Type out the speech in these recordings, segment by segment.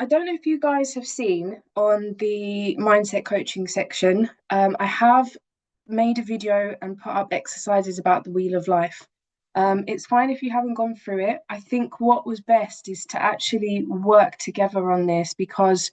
I don't know if you guys have seen on the mindset coaching section, I have made a video and put up exercises about the Wheel of Life. It's fine if you haven't gone through it. I think what was best is to actually work together on this because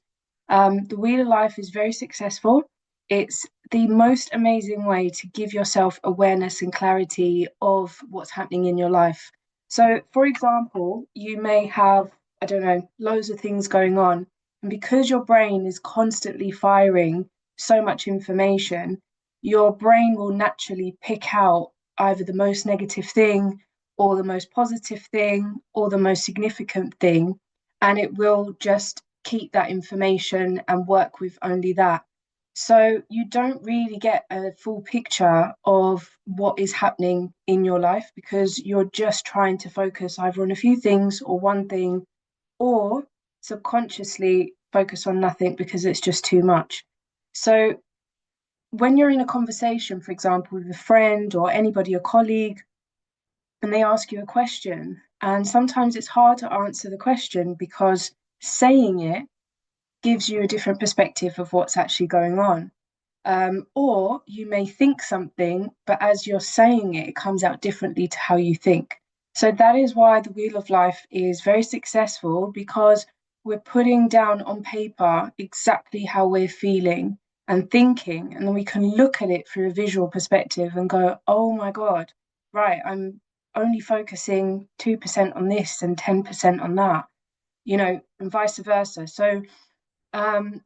the Wheel of Life is very successful. It's the most amazing way to give yourself awareness and clarity of what's happening in your life. So, for example, you may have, I don't know, loads of things going on. And because your brain is constantly firing so much information, your brain will naturally pick out either the most negative thing or the most positive thing or the most significant thing. And it will just keep that information and work with only that. So you don't really get a full picture of what is happening in your life because you're just trying to focus either on a few things or one thing or subconsciously focus on nothing because it's just too much. So when you're in a conversation, for example, with a friend or anybody, a colleague, and they ask you a question, and sometimes it's hard to answer the question because saying it gives you a different perspective of what's actually going on. Or you may think something, but as you're saying it, it comes out differently to how you think. So that is why the Wheel of Life is very successful because we're putting down on paper exactly how we're feeling and thinking, and then we can look at it through a visual perspective and go, oh my God, right, I'm only focusing 2% on this and 10% on that, and vice versa. So um,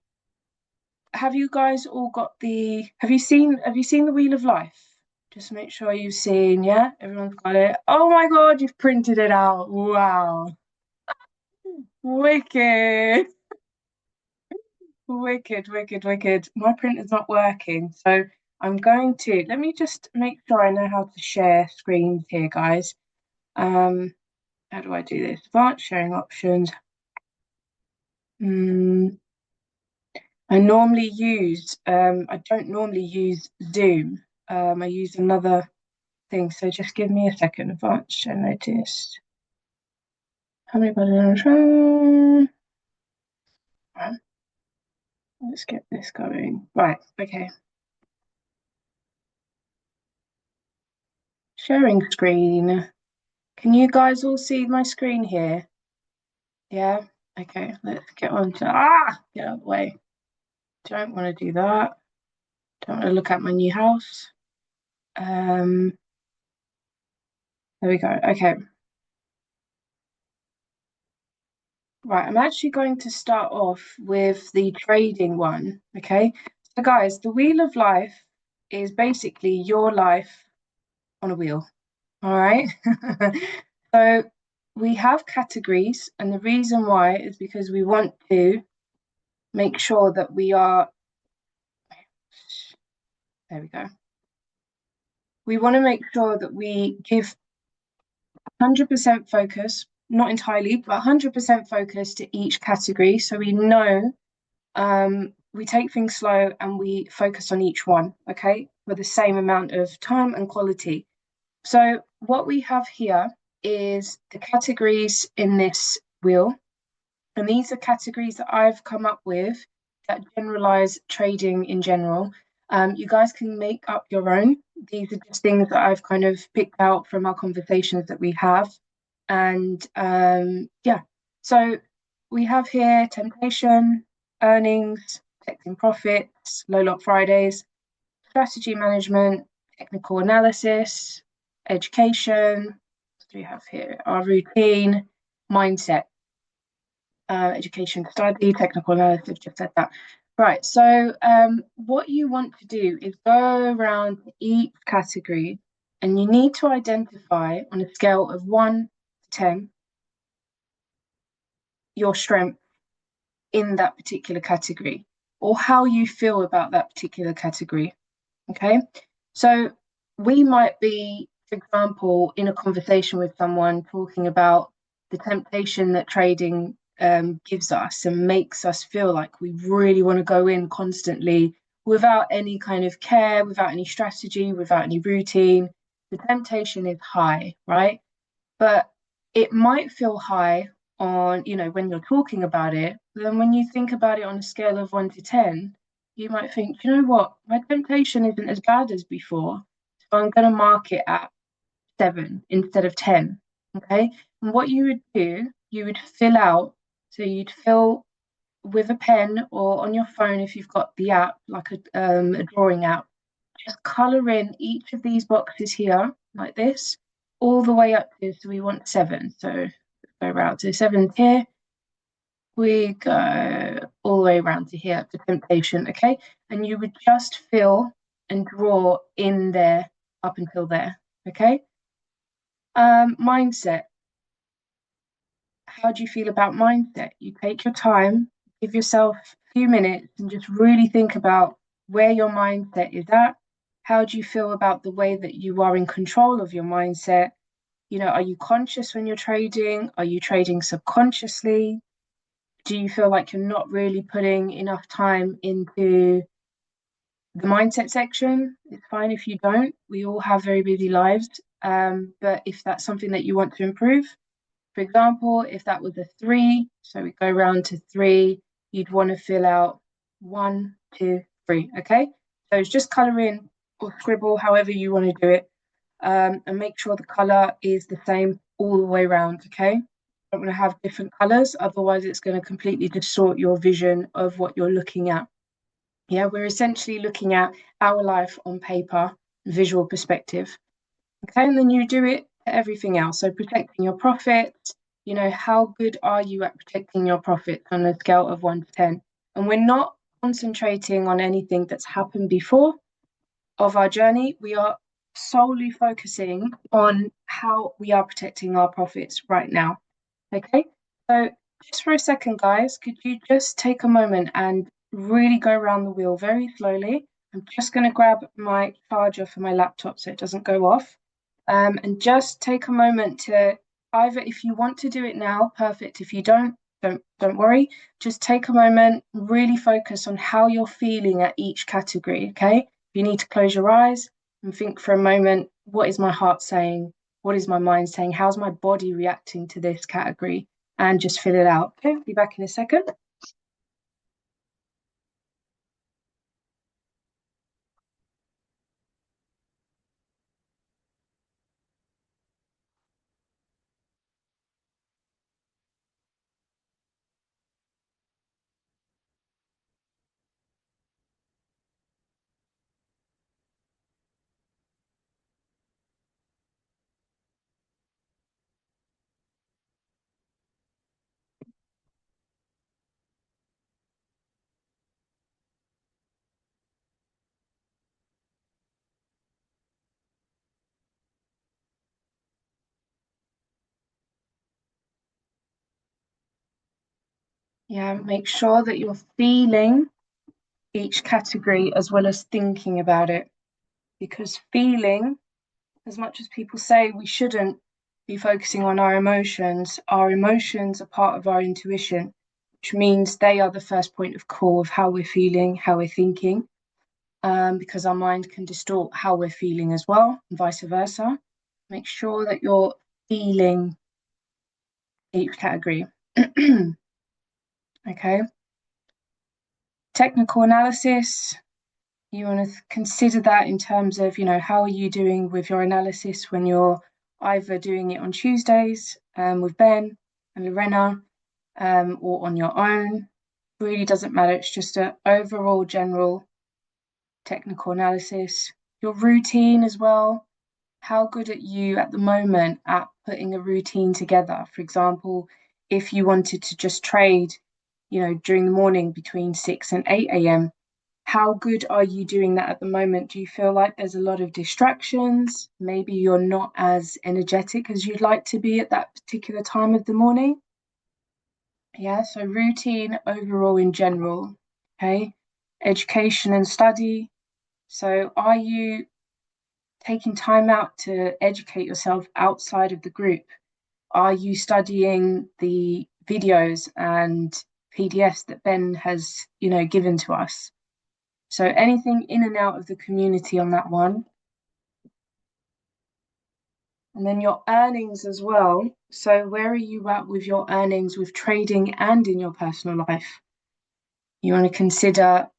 have you guys all got have you seen the Wheel of Life? Just make sure you've seen, yeah? Everyone's got it. Oh my God, you've printed it out. Wow. Wicked. Wicked, wicked, wicked. My printer's not working, so I'm going to let me just make sure I know how to share screens here, guys. How do I do this? Advanced sharing options. Mm, I don't normally use Zoom. I use another thing. So just give me a second. Advanced show notice. How many buttons? Right, let's get this going. Right, okay. Sharing screen. Can you guys all see my screen here? Yeah? Okay, let's get on to get out of the way. Don't want to do that. Don't want to look at my new house. There we go. Okay. Right, I'm actually going to start off with the trading one. Okay. So guys, the Wheel of Life is basically your life on a wheel. All right. So we have categories, and the reason why is because we want to make sure that we are, there we go. We want to make sure that we give 100% focus, not entirely, but 100% focus to each category. So we know we take things slow and we focus on each one, okay, for the same amount of time and quality. So what we have here is the categories in this wheel. And these are categories that I've come up with that generalize trading in general. You guys can make up your own. These are just things that I've kind of picked out from our conversations that we have. And yeah, so we have here temptation, earnings, protecting profits, low lot Fridays, strategy management, technical analysis, education. What do we have here? Our routine, mindset, education, study, technical analysis, just said that. Right, so what you want to do is go around each category and you need to identify on a scale of 1 to 10 your strength in that particular category or how you feel about that particular category. Okay, so we might be, for example, in a conversation with someone talking about the temptation that trading gives us and makes us feel like we really want to go in constantly without any kind of care, without any strategy, without any routine. The temptation is high, right? But it might feel high on, when you're talking about it, then when you think about it on a scale of 1 to 10, you might think, you know what, my temptation isn't as bad as before. So I'm going to mark it at 7 instead of 10. Okay. And what you would do, you would fill out, so you'd fill with a pen or on your phone if you've got the app, like a drawing app, just colour in each of these boxes here, like this, all the way up to, so we want 7. So go around to 7 here. We go all the way around to here for temptation, okay? And you would just fill and draw in there up until there, okay? Mindset. How do you feel about mindset? You take your time, give yourself a few minutes and just really think about where your mindset is at. How do you feel about the way that you are in control of your mindset? Are you conscious when you're trading? Are you trading subconsciously? Do you feel like you're not really putting enough time into the mindset section? It's fine if you don't. We all have very busy lives. But if that's something that you want to improve, for example, if that was a 3, so we go around to 3, you'd want to fill out 1, 2, 3, okay? So it's just colour in or scribble, however you want to do it, and make sure the colour is the same all the way around, okay? Don't want to have different colours, otherwise it's going to completely distort your vision of what you're looking at. Yeah, we're essentially looking at our life on paper, visual perspective. Okay, and then you do it for everything else. So protecting your profits, how good are you at protecting your profits on a scale of 1 to 10? And we're not concentrating on anything that's happened before of our journey. We are solely focusing on how we are protecting our profits right now. Okay, so just for a second, guys, could you just take a moment and really go around the wheel very slowly? I'm just going to grab my charger for my laptop so it doesn't go off. And just take a moment to either, if you want to do it now, perfect. If you don't worry. Just take a moment, really focus on how you're feeling at each category. Okay, you need to close your eyes and think for a moment, what is my heart saying? What is my mind saying? How's my body reacting to this category? And just fill it out. Okay, be back in a second. Yeah, make sure that you're feeling each category as well as thinking about it. Because feeling, as much as people say we shouldn't be focusing on our emotions are part of our intuition, which means they are the first point of call of how we're feeling, how we're thinking, because our mind can distort how we're feeling as well, and vice versa. Make sure that you're feeling each category. Okay. Technical analysis, you want to consider that in terms of, how are you doing with your analysis when you're either doing it on Tuesdays with Ben and Lorena or on your own. Really doesn't matter. It's just an overall general technical analysis. Your routine as well. How good are you at the moment at putting a routine together? For example, if you wanted to just trade, during the morning between 6 and 8 a.m., how good are you doing that at the moment? Do you feel like there's a lot of distractions? Maybe you're not as energetic as you'd like to be at that particular time of the morning? Yeah, so routine overall in general, okay? Education and study. So are you taking time out to educate yourself outside of the group? Are you studying the videos and PDFs that Ben has, given to us? So anything in and out of the community on that one. And then your earnings as well. So where are you at with your earnings with trading and in your personal life? You want to consider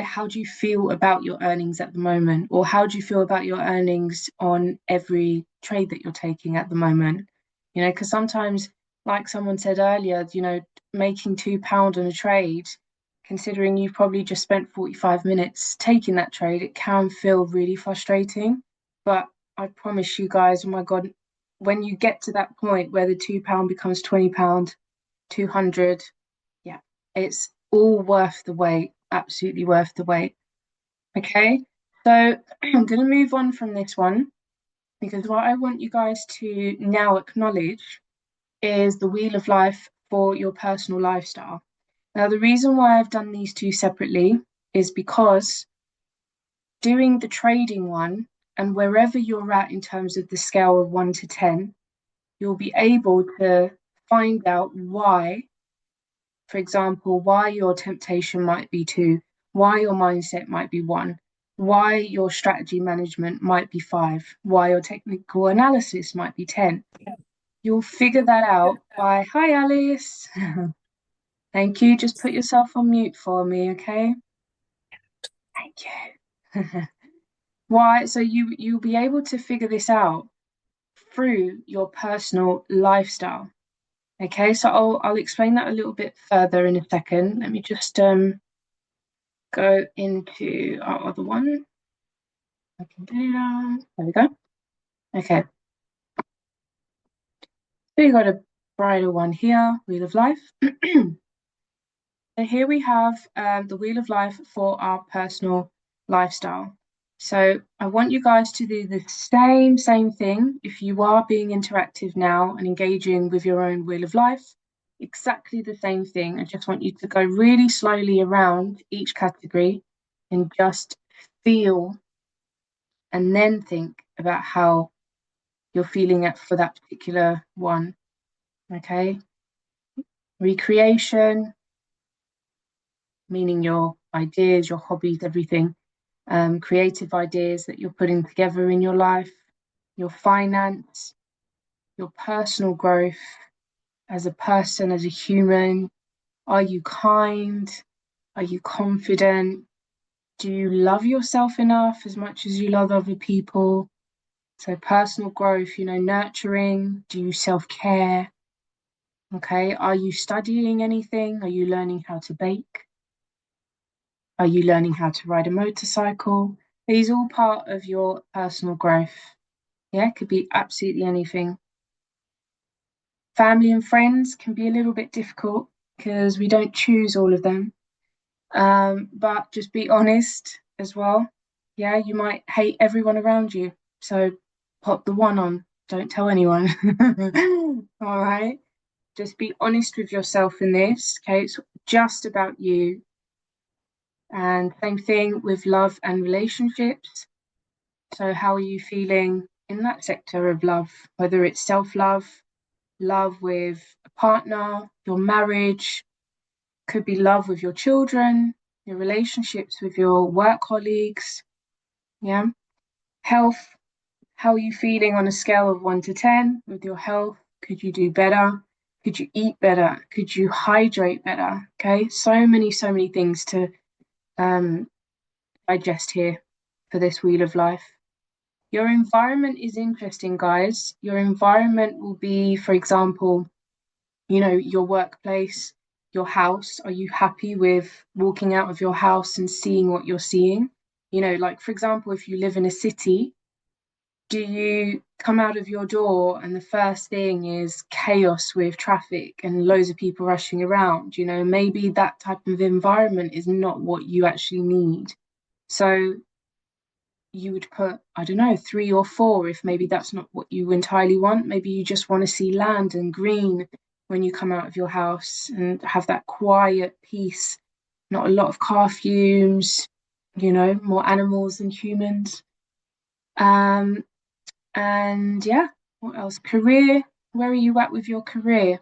how do you feel about your earnings at the moment, or how do you feel about your earnings on every trade that you're taking at the moment? Because sometimes, like someone said earlier, making £2 on a trade, considering you've probably just spent 45 minutes taking that trade, it can feel really frustrating. But I promise you guys, oh my God, when you get to that point where the £2 becomes £20, 200, yeah, it's all worth the wait, absolutely worth the wait. Okay, so I'm going to move on from this one because what I want you guys to now acknowledge is the wheel of life for your personal lifestyle. Now, the reason why I've done these two separately is because doing the trading one and wherever you're at in terms of the scale of 1 to 10, you'll be able to find out why. For example, why your temptation might be 2, why your mindset might be 1, why your strategy management might be 5, why your technical analysis might be 10. You'll figure that out by, hi Alice. Thank you. Just put yourself on mute for me, okay? Thank you. Why? So you'll be able to figure this out through your personal lifestyle. Okay, so I'll explain that a little bit further in a second. Let me just go into our other one. There we go. Okay. So you got a brighter one here, Wheel of Life. So here we have the Wheel of Life for our personal lifestyle. So I want you guys to do the same thing. If you are being interactive now and engaging with your own Wheel of Life, exactly the same thing. I just want you to go really slowly around each category and just feel and then think about how you're feeling for that particular one. Okay. Recreation, meaning your ideas, your hobbies, everything. Creative ideas that you're putting together in your life, your finance, your personal growth as a person, as a human. Are you kind? Are you confident? Do you love yourself enough as much as you love other people? So personal growth, nurturing. Do you self-care? Okay. Are you studying anything? Are you learning how to bake? Are you learning how to ride a motorcycle? These all part of your personal growth. Yeah, it could be absolutely anything. Family and friends can be a little bit difficult because we don't choose all of them. But just be honest as well. Yeah, you might hate everyone around you. So pop the 1 on. Don't tell anyone. All right. Just be honest with yourself in this. Okay. It's just about you. And same thing with love and relationships. So how are you feeling in that sector of love? Whether it's self-love, love with a partner, your marriage, could be love with your children, your relationships with your work colleagues. Yeah. Health, how are you feeling on a scale of 1 to 10 with your health? Could you do better? Could you eat better? Could you hydrate better? Okay. So many things to digest here for this Wheel of Life. Your environment is interesting, guys. Your environment will be, for example, your workplace, your house. Are you happy with walking out of your house and seeing what you're seeing? Like, for example, if you live in a city, do you come out of your door and the first thing is chaos with traffic and loads of people rushing around? Maybe that type of environment is not what you actually need. So you would put, I don't know, 3 or 4 if maybe that's not what you entirely want. Maybe you just want to see land and green when you come out of your house and have that quiet peace, not a lot of car fumes, more animals than humans. And yeah, what else? Career, where are you at with your career?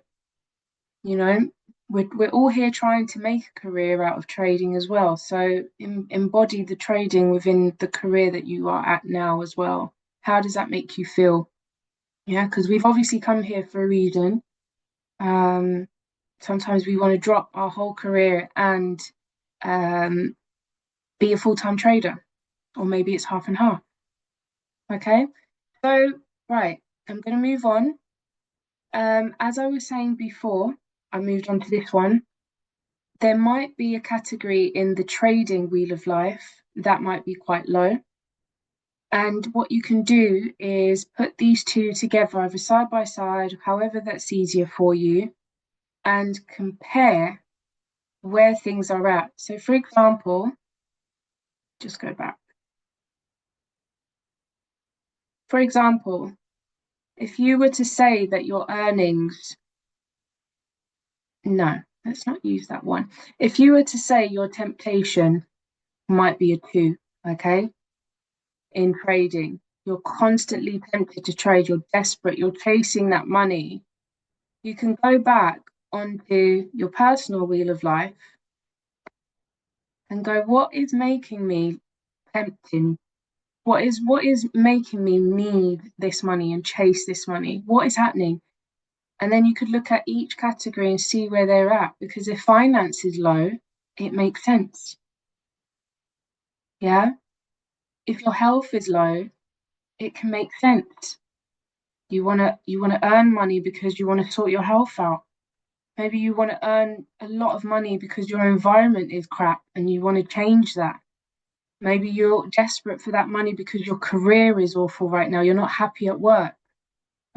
We're all here trying to make a career out of trading as well. So embody the trading within the career that you are at now as well. How does that make you feel? Yeah, because we've obviously come here for a reason. Um, Sometimes we want to drop our whole career and um, be a full-time trader, or maybe it's half and half. Okay, so right, I'm going to move on. As I was saying before, I moved on to this one. There might be a category in the trading wheel of life that might be quite low. And what you can do is put these two together, either side by side, however that's easier for you, and compare where things are at. So, for example, just go back. For example, if you were to say that your earnings, no, let's not use that one. If you were to say your temptation might be a two, okay, in trading, you're constantly tempted to trade, you're desperate, you're chasing that money, you can go back onto your personal wheel of life and go, what is making me tempting? What is making me need this money and chase this money? What is happening? And then you could look at each category and see where they're at, because if finance is low, it makes sense. Yeah. If your health is low, it can make sense. You wanna earn money because you want to sort your health out. Maybe you want to earn a lot of money because your environment is crap and you want to change that. Maybe you're desperate for that money because your career is awful right now. You're not happy at work.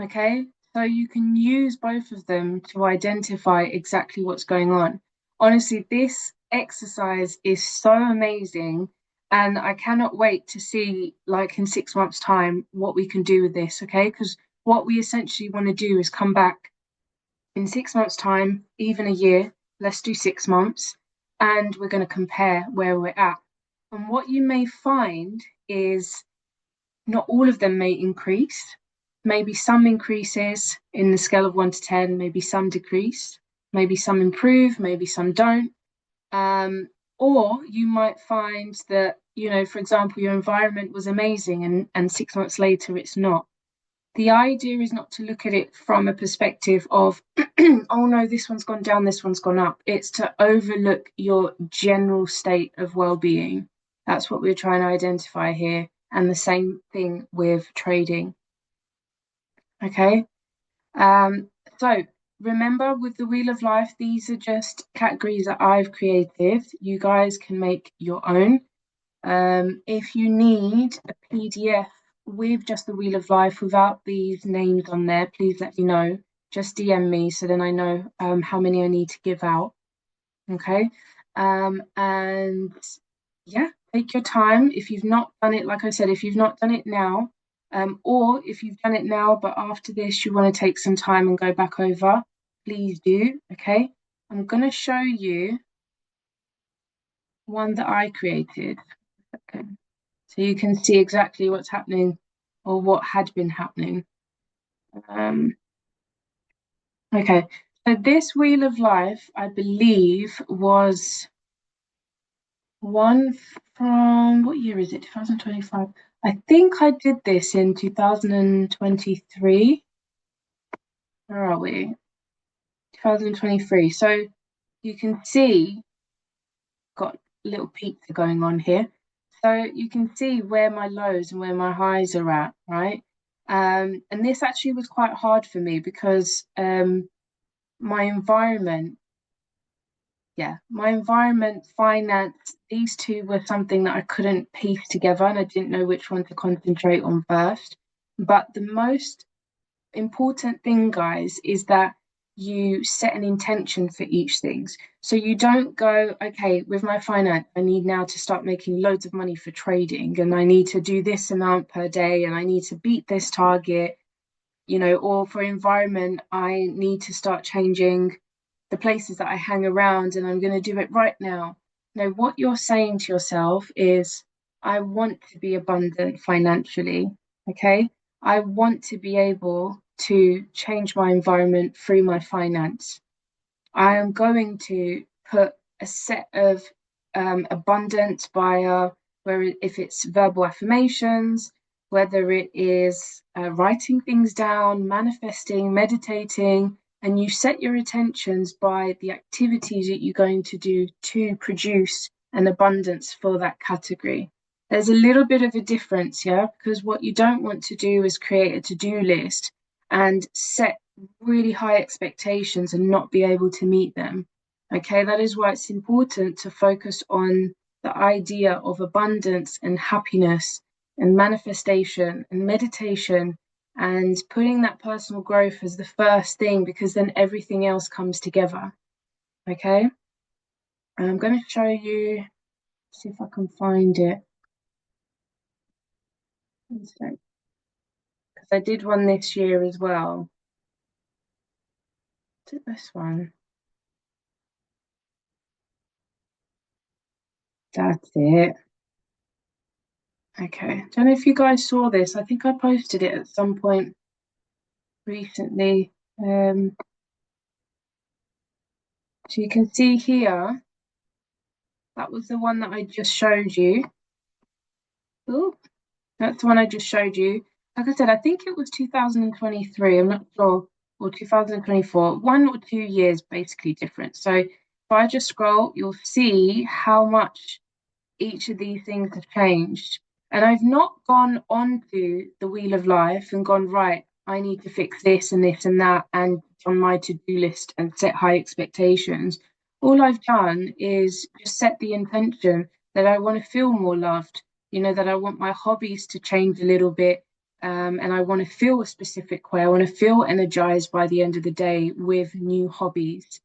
Okay. So you can use both of them to identify exactly what's going on. Honestly, this exercise is so amazing. And I cannot wait to see, like in 6 months' time, what we can do with this. Okay. Because what we essentially want to do is come back in 6 months' time, even a year. Let's do 6 months. And we're going to compare where we're at. And what you may find is not all of them may increase. Maybe some increases in the scale of 1 to 10, maybe some decrease, maybe some improve, maybe some don't. Or you might find that, for example, your environment was amazing and 6 months later it's not. The idea is not to look at it from a perspective of, oh no, this one's gone down, this one's gone up. It's to overlook your general state of well-being. That's what we're trying to identify here. And the same thing with trading. Okay. So remember, with the Wheel of Life, these are just categories that I've created. You guys can make your own. If you need a PDF with just the Wheel of Life without these names on there, please let me know. Just DM me so then I know how many I need to give out. Okay. And yeah, take your time. If you've not done it, like I said, if you've not done it now, or if you've done it now, but after this you want to take some time and go back over, please do. Okay. I'm going to show you one that I created. Okay. So you can see exactly what's happening or what had been happening. Okay, so this Wheel of Life, I believe, was one from what year is it? 2025. I think I did this in 2023. Where are we? 2023. So you can see, got little pizza going on here. So you can see where my lows and where my highs are at, right? And this actually was quite hard for me because my environment, my environment, finance, these two were something that I couldn't piece together and I didn't know which one to concentrate on first. But the most important thing, guys, is that you set an intention for each things. So you don't go, okay, with my finance, I need now to start making loads of money for trading and I need to do this amount per day and I need to beat this target, or for environment, I need to start changing the places that I hang around and I'm going to do it right now. No, what you're saying to yourself is, I want to be abundant financially. Okay. I want to be able to change my environment through my finance. I am going to put a set of abundance via, where if it's verbal affirmations, whether it is writing things down, manifesting, meditating, and you set your intentions by the activities that you're going to do to produce an abundance for that category. There's a little bit of a difference, yeah, because what you don't want to do is create a to-do list and set really high expectations and not be able to meet them. Okay, that is why it's important to focus on the idea of abundance and happiness and manifestation and meditation and putting that personal growth as the first thing, because then everything else comes together. Okay, I'm going to show you, see if I can find it. Because I did one this year as well. Is it this one? That's it. Okay, don't know if you guys saw this. I think I posted it at some point recently. So you can see here, that was the one that I just showed you. Ooh, that's the one I just showed you. Like I said, I think it was 2023. I'm not sure, or 2024. 1 or 2 years basically different. So if I just scroll, you'll see how much each of these things have changed. And I've not gone onto the Wheel of Life and gone, right, I need to fix this and this and that, and on my to-do list and set high expectations. All I've done is just set the intention that I want to feel more loved, that I want my hobbies to change a little bit. And I want to feel a specific way. I want to feel energized by the end of the day with new hobbies.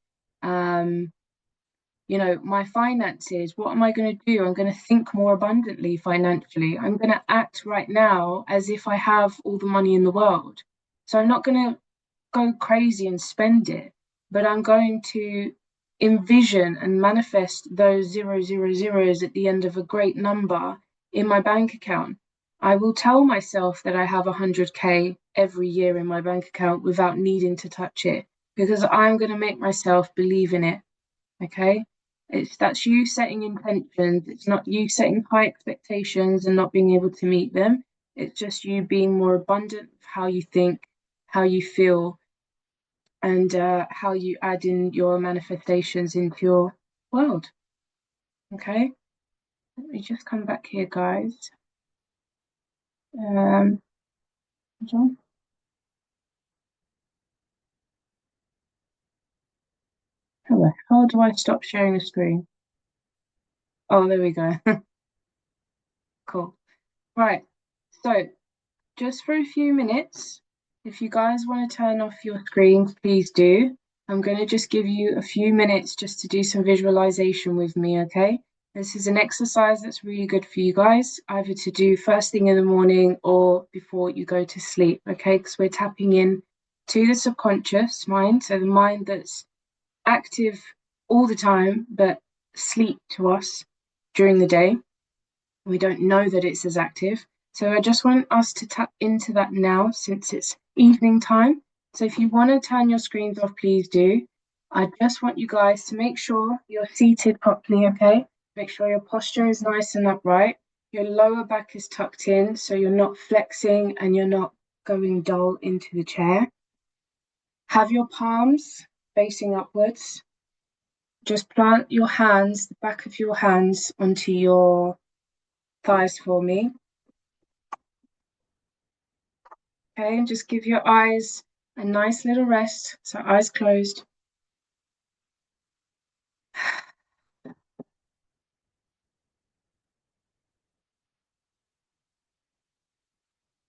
My finances, what am I going to do? I'm going to think more abundantly financially. I'm going to act right now as if I have all the money in the world. So I'm not going to go crazy and spend it, but I'm going to envision and manifest those 0 0 0s at the end of a great number in my bank account. I will tell myself that I have 100K every year in my bank account without needing to touch it, because I'm going to make myself believe in it. Okay, that's you setting intentions. It's not you setting high expectations and not being able to meet them. It's just you being more abundant of how you think, how you feel, and how you add in your manifestations into your world. Okay, let me just come back here, guys. John. How do I stop sharing the screen? Oh, there we go. Cool. Right. So just for a few minutes, if you guys want to turn off your screens, please do. I'm going to just give you a few minutes just to do some visualization with me, okay? This is an exercise that's really good for you guys, either to do first thing in the morning or before you go to sleep, okay? Because we're tapping in to the subconscious mind, so the mind that's active all the time, but sleep to us during the day. We don't know that it's as active. So I just want us to tap into that now, since it's evening time. So if you want to turn your screens off, please do. I just want you guys to make sure you're seated properly, okay? Make sure your posture is nice and upright. Your lower back is tucked in, so you're not flexing and you're not going dull into the chair. Have your palms facing upwards. Just plant your hands, the back of your hands, onto your thighs for me. Okay, and just give your eyes a nice little rest. So eyes closed.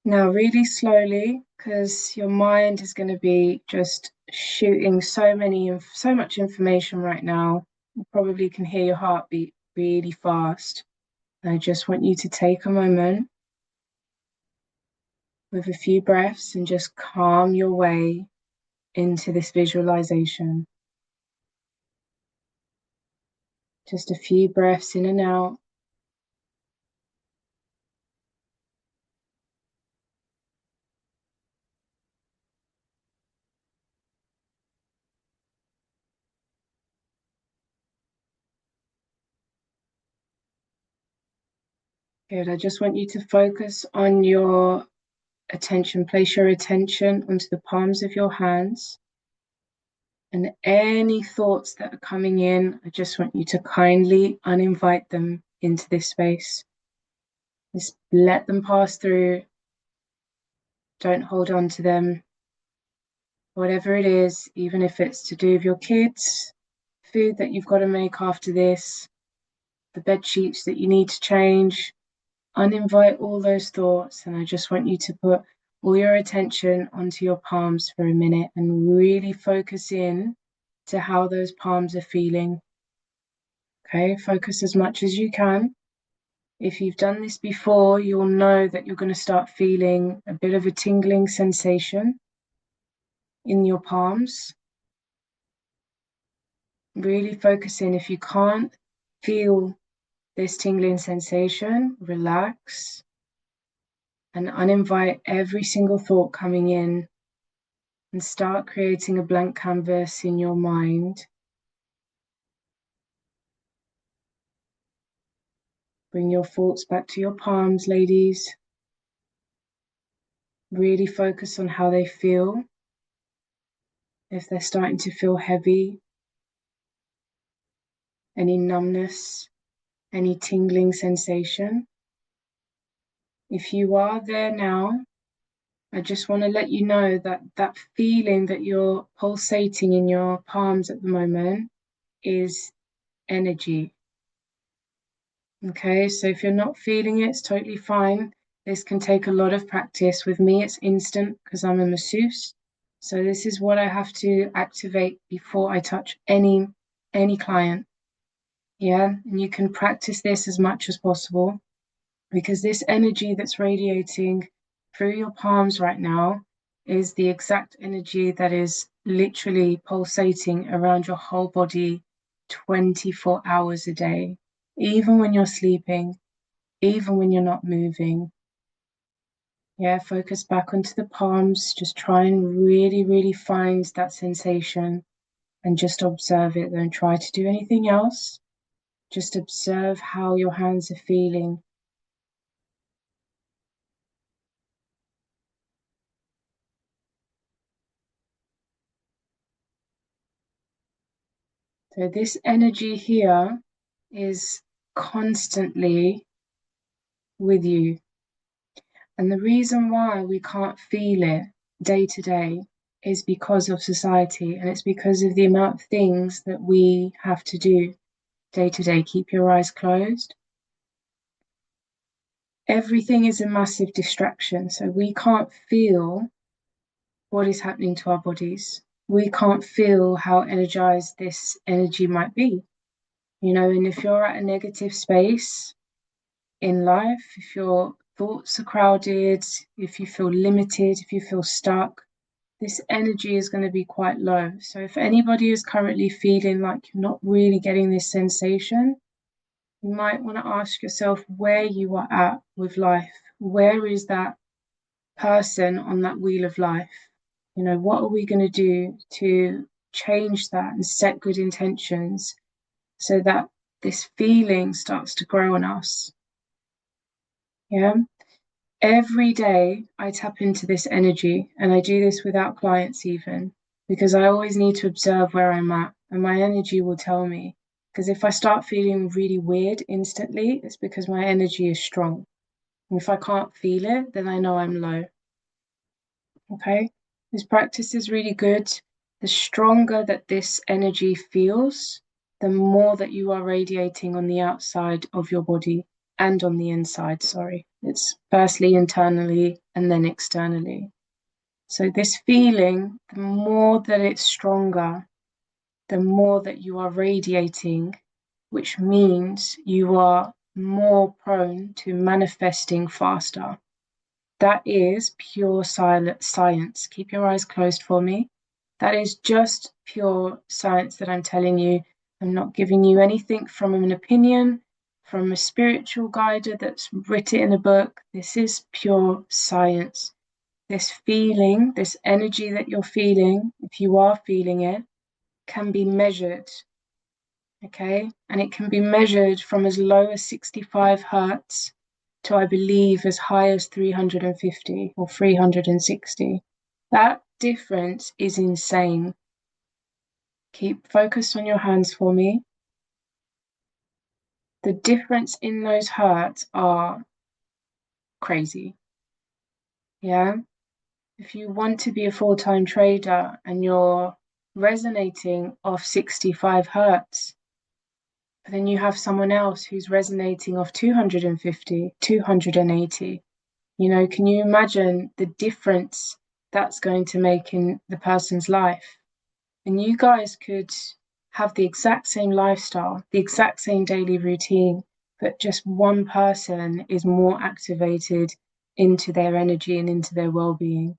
Now really slowly, because your mind is going to be just shooting so much information right now. You probably can hear your heartbeat really fast. I just want you to take a moment with a few breaths and just calm your way into this visualization. Just a few breaths in and out. Good. I just want you to focus on your attention. Place your attention onto the palms of your hands. And any thoughts that are coming in, I just want you to kindly uninvite them into this space. Just let them pass through. Don't hold on to them. Whatever it is, even if it's to do with your kids, food that you've got to make after this, the bed sheets that you need to change, uninvite all those thoughts. And I just want you to put all your attention onto your palms for a minute and really focus in to how those palms are feeling. Okay, focus as much as you can. If you've done this before, you'll know that you're going to start feeling a bit of a tingling sensation in your palms. Really focus in. If you can't feel this tingling sensation, relax and uninvite every single thought coming in and start creating a blank canvas in your mind. Bring your thoughts back to your palms, ladies. Really focus on how they feel. If they're starting to feel heavy, any numbness, any tingling sensation. If you are there now, I just want to let you know that that feeling that you're pulsating in your palms at the moment is energy. Okay, so if you're not feeling it, it's totally fine. This can take a lot of practice. With me, it's instant because I'm a masseuse. So this is what I have to activate before I touch any client. Yeah, and you can practice this as much as possible because this energy that's radiating through your palms right now is the exact energy that is literally pulsating around your whole body 24 hours a day, even when you're sleeping, even when you're not moving. Yeah, focus back onto the palms. Just try and really, really find that sensation and just observe it. Don't try to do anything else. Just observe how your hands are feeling. So this energy here is constantly with you. And the reason why we can't feel it day to day is because of society, and it's because of the amount of things that we have to do day to day. Keep your eyes closed. Everything is a massive distraction, so we can't feel what is happening to our bodies. We can't feel how energized this energy might be. And if you're at a negative space in life, if your thoughts are crowded, if you feel limited, if you feel stuck, this energy is going to be quite low. So if anybody is currently feeling like you're not really getting this sensation, you might want to ask yourself where you are at with life. Where is that person on that wheel of life? What are we going to do to change that and set good intentions so that this feeling starts to grow on us? Yeah. Every day I tap into this energy, and I do this without clients even, because I always need to observe where I'm at, and my energy will tell me. Because if I start feeling really weird instantly, it's because my energy is strong. And if I can't feel it, then I know I'm low. Okay? This practice is really good. The stronger that this energy feels, the more that you are radiating on the outside of your body and on the inside, sorry. It's firstly internally and then externally. So this feeling, the more that it's stronger, the more that you are radiating, which means you are more prone to manifesting faster. That is pure science. Keep your eyes closed for me. That is just pure science that I'm telling you. I'm not giving you anything from an opinion, from a spiritual guide that's written in a book. This is pure science. This feeling, this energy that you're feeling, if you are feeling it, can be measured. Okay? And it can be measured from as low as 65 hertz to, I believe, as high as 350 or 360. That difference is insane. Keep focused on your hands for me. The difference in those hertz are crazy. Yeah. If you want to be a full-time trader and you're resonating off 65 hertz, but then you have someone else who's resonating off 250, 280, can you imagine the difference that's going to make in the person's life? And you guys could have the exact same lifestyle, the exact same daily routine, but just one person is more activated into their energy and into their well-being.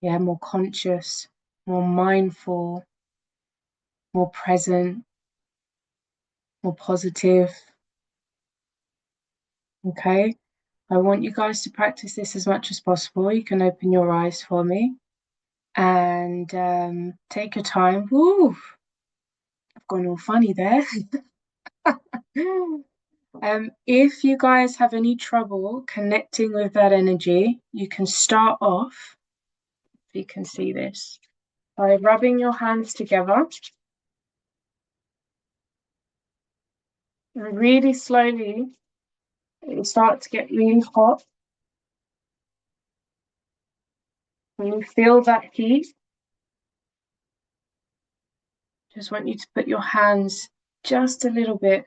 Yeah, more conscious, more mindful, more present, more positive. Okay. I want you guys to practice this as much as possible. You can open your eyes for me and take your time. Woo, I've gone all funny there. If you guys have any trouble connecting with that energy, you can start off, if you can see this, by rubbing your hands together and really slowly. It will start to get really hot. When you feel that heat, just want you to put your hands just a little bit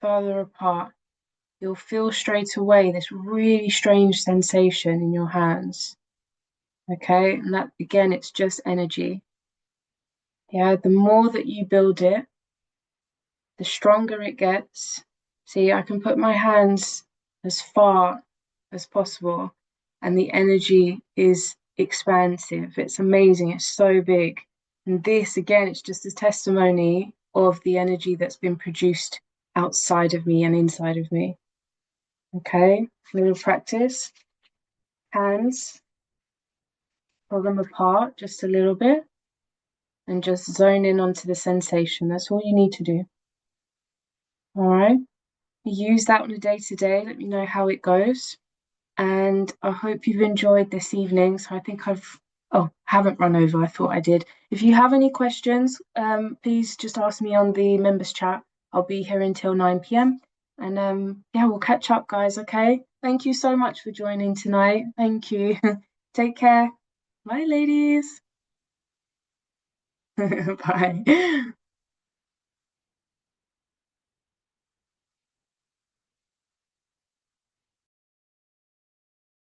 further apart. You'll feel straight away this really strange sensation in your hands. Okay, and that again, it's just energy. Yeah, the more that you build it, the stronger it gets. See, I can put my hands as far as possible, and the energy is expansive. It's amazing, it's so big. And this, again, it's just a testimony of the energy that's been produced outside of me and inside of me. Okay, a little practice. Hands, pull them apart just a little bit and just zone in onto the sensation. That's all you need to do. All right. Use that on a day-to-day. Let me know how it goes. And I hope you've enjoyed this evening. So I think haven't run over. I thought I did. If you have any questions, please just ask me on the members chat. I'll be here until 9 p.m. And yeah, we'll catch up, guys. Okay. Thank you so much for joining tonight. Thank you. Take care. Bye, ladies. Bye.